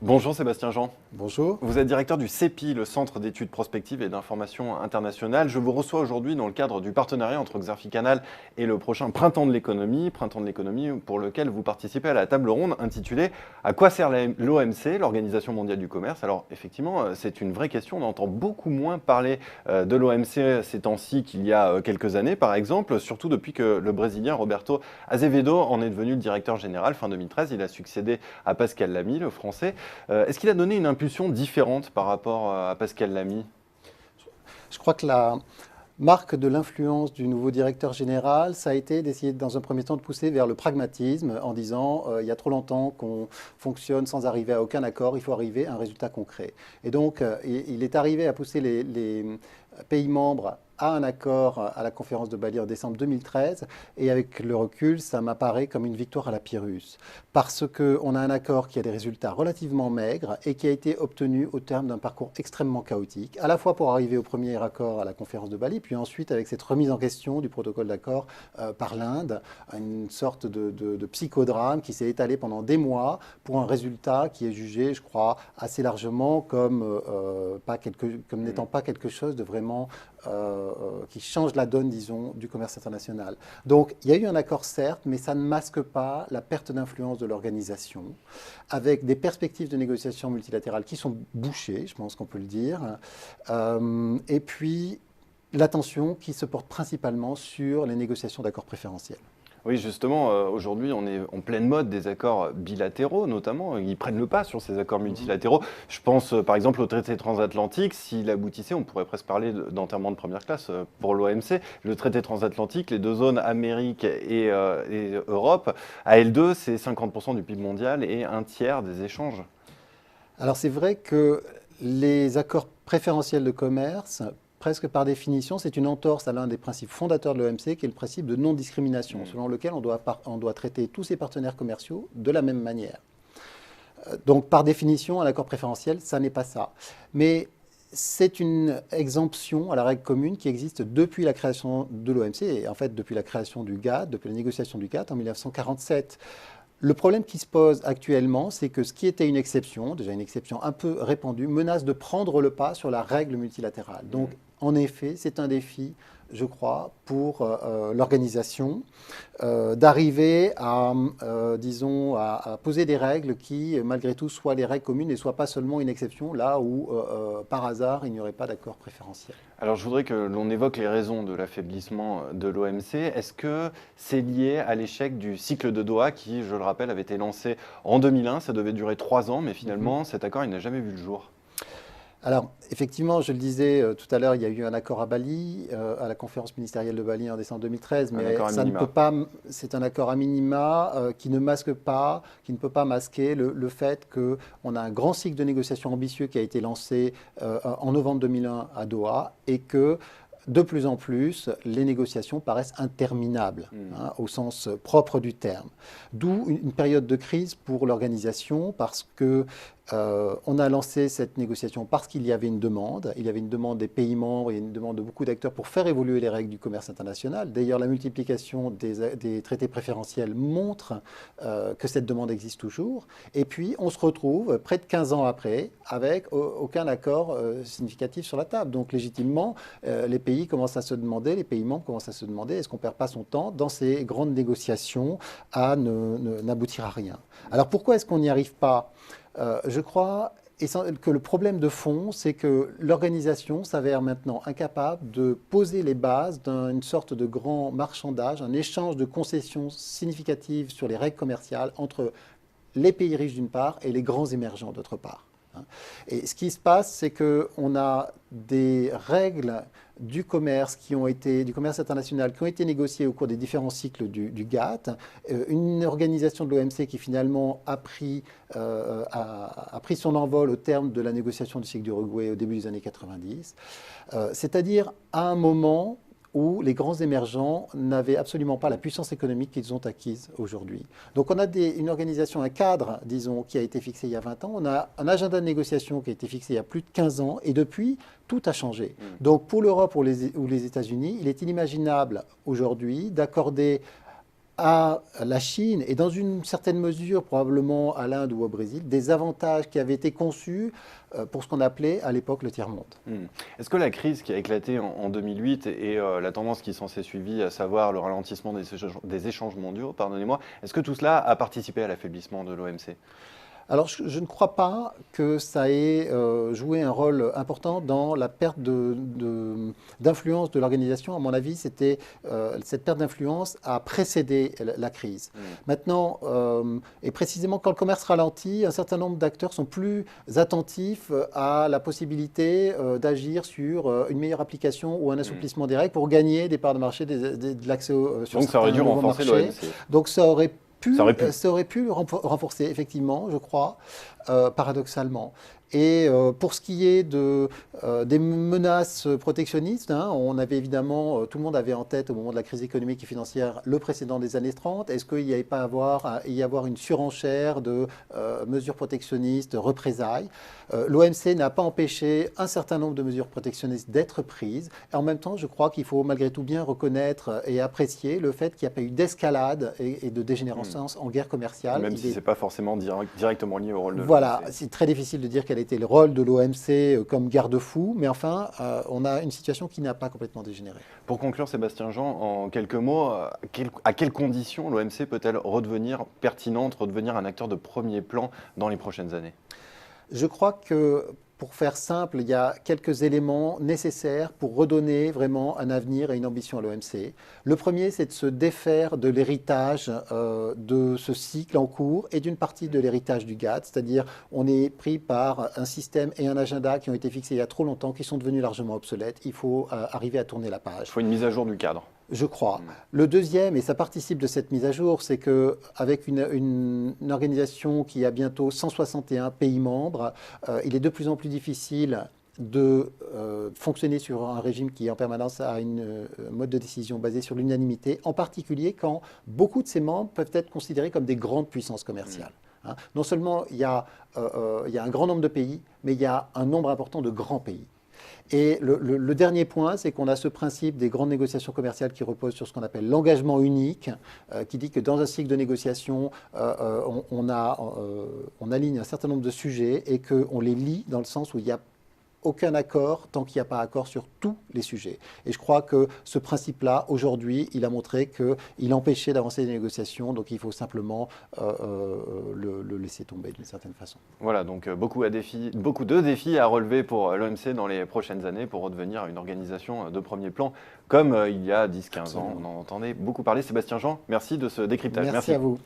Bonjour Sébastien Jean. Bonjour. Vous êtes directeur du CEPI, le Centre d'études prospectives et d'information internationale. Je vous reçois aujourd'hui dans le cadre du partenariat entre Xerfi Canal et le prochain Printemps de l'économie pour lequel vous participez à la table ronde intitulée «À quoi sert l'OMC, l'Organisation mondiale du commerce?» Alors effectivement, c'est une vraie question. On entend beaucoup moins parler de l'OMC ces temps-ci qu'il y a quelques années, par exemple, surtout depuis que le Brésilien Roberto Azevedo en est devenu le directeur général fin 2013. Il a succédé à Pascal Lamy, le français. Est-ce qu'il a donné une impulsion différente par rapport à Pascal Lamy? Je crois que la marque de l'influence du nouveau directeur général, ça a été d'essayer dans un premier temps de pousser vers le pragmatisme en disant il y a trop longtemps qu'on fonctionne sans arriver à aucun accord, il faut arriver à un résultat concret. Et donc il est arrivé à pousser les pays membres à un accord à la conférence de Bali en décembre 2013, et avec le recul, ça m'apparaît comme une victoire à la Pyrrhus, parce qu'on a un accord qui a des résultats relativement maigres et qui a été obtenu au terme d'un parcours extrêmement chaotique, à la fois pour arriver au premier accord à la conférence de Bali, puis ensuite avec cette remise en question du protocole d'accord par l'Inde, une sorte de psychodrame qui s'est étalé pendant des mois pour un résultat qui est jugé, je crois, assez largement comme, comme n'étant pas quelque chose de vraiment qui change la donne, disons, du commerce international. Donc, il y a eu un accord, certes, mais ça ne masque pas la perte d'influence de l'organisation, avec des perspectives de négociation multilatérales qui sont bouchées, je pense qu'on peut le dire, et puis l'attention qui se porte principalement sur les négociations d'accords préférentiels. Oui, justement, aujourd'hui, on est en pleine mode des accords bilatéraux, notamment. Ils prennent le pas sur ces accords multilatéraux. Je pense, par exemple, au traité transatlantique. S'il aboutissait, on pourrait presque parler d'enterrement de première classe pour l'OMC. Le traité transatlantique, les deux zones Amérique et Europe, à L2, c'est 50% du PIB mondial et un tiers des échanges. Alors, c'est vrai que les accords préférentiels de commerce, presque par définition, c'est une entorse à l'un des principes fondateurs de l'OMC, qui est le principe de non-discrimination, selon lequel on doit traiter tous ses partenaires commerciaux de la même manière. Donc, par définition, un accord préférentiel, ça n'est pas ça. Mais c'est une exemption à la règle commune qui existe depuis la création de l'OMC, et en fait depuis la création du GATT, depuis la négociation du GATT en 1947. Le problème qui se pose actuellement, c'est que ce qui était une exception, déjà une exception un peu répandue, menace de prendre le pas sur la règle multilatérale. Donc, en effet, c'est un défi, je crois, pour l'organisation d'arriver à, disons, à poser des règles qui, malgré tout, soient les règles communes et ne soient pas seulement une exception là où, par hasard, il n'y aurait pas d'accord préférentiel. Alors, je voudrais que l'on évoque les raisons de l'affaiblissement de l'OMC. Est-ce que c'est lié à l'échec du cycle de Doha qui, je le rappelle, avait été lancé en 2001? Ça devait durer 3 ans, mais finalement, cet accord, il n'a jamais vu le jour. Alors, effectivement, je le disais tout à l'heure, il y a eu un accord à Bali, à la conférence ministérielle de Bali en décembre 2013, Un mais accord à ça ne peut minima. pas, c'est un accord à minima qui ne masque pas, qui ne peut pas masquer le fait qu'on a un grand cycle de négociations ambitieux qui a été lancé en novembre 2001 à Doha et que de plus en plus, les négociations paraissent interminables, hein, au sens propre du terme. D'où une période de crise pour l'organisation, parce que on a lancé cette négociation parce qu'il y avait une demande. Il y avait une demande des pays membres, il y a une demande de beaucoup d'acteurs pour faire évoluer les règles du commerce international. D'ailleurs, la multiplication des traités préférentiels montre que cette demande existe toujours. Et puis, on se retrouve près de 15 ans après avec aucun accord significatif sur la table. Donc, légitimement, les pays commencent à se demander, les pays membres commencent à se demander, est-ce qu'on ne perd pas son temps dans ces grandes négociations à n'aboutir à rien? Alors, pourquoi est-ce qu'on n'y arrive pas? Je crois que le problème de fond, c'est que l'organisation s'avère maintenant incapable de poser les bases d'une sorte de grand marchandage, un échange de concessions significatives sur les règles commerciales entre les pays riches d'une part et les grands émergents d'autre part. Et ce qui se passe, c'est qu'on a des règles du commerce du commerce international qui ont été négociées au cours des différents cycles du GATT, une organisation de l'OMC qui finalement a pris son envol au terme de la négociation du cycle d'Uruguay au début des années 90, c'est-à-dire à un moment où les grands émergents n'avaient absolument pas la puissance économique qu'ils ont acquise aujourd'hui. Donc on a une organisation, un cadre, disons, qui a été fixé il y a 20 ans, on a un agenda de négociation qui a été fixé il y a plus de 15 ans, et depuis, tout a changé. Donc pour l'Europe ou les États-Unis, il est inimaginable aujourd'hui d'accorder à la Chine et dans une certaine mesure probablement à l'Inde ou au Brésil des avantages qui avaient été conçus pour ce qu'on appelait à l'époque le tiers-monde. Est-ce que la crise qui a éclaté en 2008 et la tendance qui s'en s'est suivie, à savoir le ralentissement des échanges mondiaux, pardonnez-moi, est-ce que tout cela a participé à l'affaiblissement de l'OMC? Alors, je ne crois pas que ça ait joué un rôle important dans la perte d'influence de l'organisation. À mon avis, cette perte d'influence a précédé la crise. Maintenant, et précisément quand le commerce ralentit, un certain nombre d'acteurs sont plus attentifs à la possibilité d'agir sur une meilleure application ou un assouplissement des règles pour gagner des parts de marché, de l'accès sur Donc ça aurait dû nouveaux renforcer marchés. l'OMC. Donc ça aurait Ça aurait pu. le renforcer, effectivement, je crois, paradoxalement. Et pour ce qui est des menaces protectionnistes, hein, on avait évidemment, tout le monde avait en tête au moment de la crise économique et financière le précédent des années 30. Est-ce qu'il n'y avait pas y avoir une surenchère de mesures protectionnistes, représailles? L'OMC n'a pas empêché un certain nombre de mesures protectionnistes d'être prises. Et en même temps, je crois qu'il faut malgré tout bien reconnaître et apprécier le fait qu'il n'y a pas eu d'escalade et de dégénérescence en guerre commerciale. Même si ce n'est pas forcément directement lié au rôle de l'OMC. Voilà, c'est très difficile de dire quel était le rôle de l'OMC comme garde-fou, mais enfin, on a une situation qui n'a pas complètement dégénéré. Pour conclure, Sébastien Jean, en quelques mots, à quelles conditions l'OMC peut-elle redevenir pertinente, redevenir un acteur de premier plan dans les prochaines années? Je crois que, pour faire simple, il y a quelques éléments nécessaires pour redonner vraiment un avenir et une ambition à l'OMC. Le premier, c'est de se défaire de l'héritage de ce cycle en cours et d'une partie de l'héritage du GATT, c'est-à-dire on est pris par un système et un agenda qui ont été fixés il y a trop longtemps, qui sont devenus largement obsolètes. Il faut arriver à tourner la page. Il faut une mise à jour du cadre. Je crois. Le deuxième, et ça participe de cette mise à jour, c'est qu'avec une organisation qui a bientôt 161 pays membres, il est de plus en plus difficile de fonctionner sur un régime qui en permanence a une mode de décision basé sur l'unanimité, en particulier quand beaucoup de ses membres peuvent être considérés comme des grandes puissances commerciales. Hein. Non seulement il y a un grand nombre de pays, mais il y a un nombre important de grands pays. Et le dernier point, c'est qu'on a ce principe des grandes négociations commerciales qui repose sur ce qu'on appelle l'engagement unique, qui dit que dans un cycle de négociation, on aligne un certain nombre de sujets et qu'on les lie dans le sens où il y a aucun accord tant qu'il n'y a pas accord sur tous les sujets. Et je crois que ce principe-là, aujourd'hui, il a montré qu'il empêchait d'avancer les négociations, donc il faut simplement le laisser tomber d'une certaine façon. Voilà, donc beaucoup de défis à relever pour l'OMC dans les prochaines années pour redevenir une organisation de premier plan, comme il y a 10-15 ans, on en entendait beaucoup parler. Sébastien Jean, merci de ce décryptage. Merci à vous.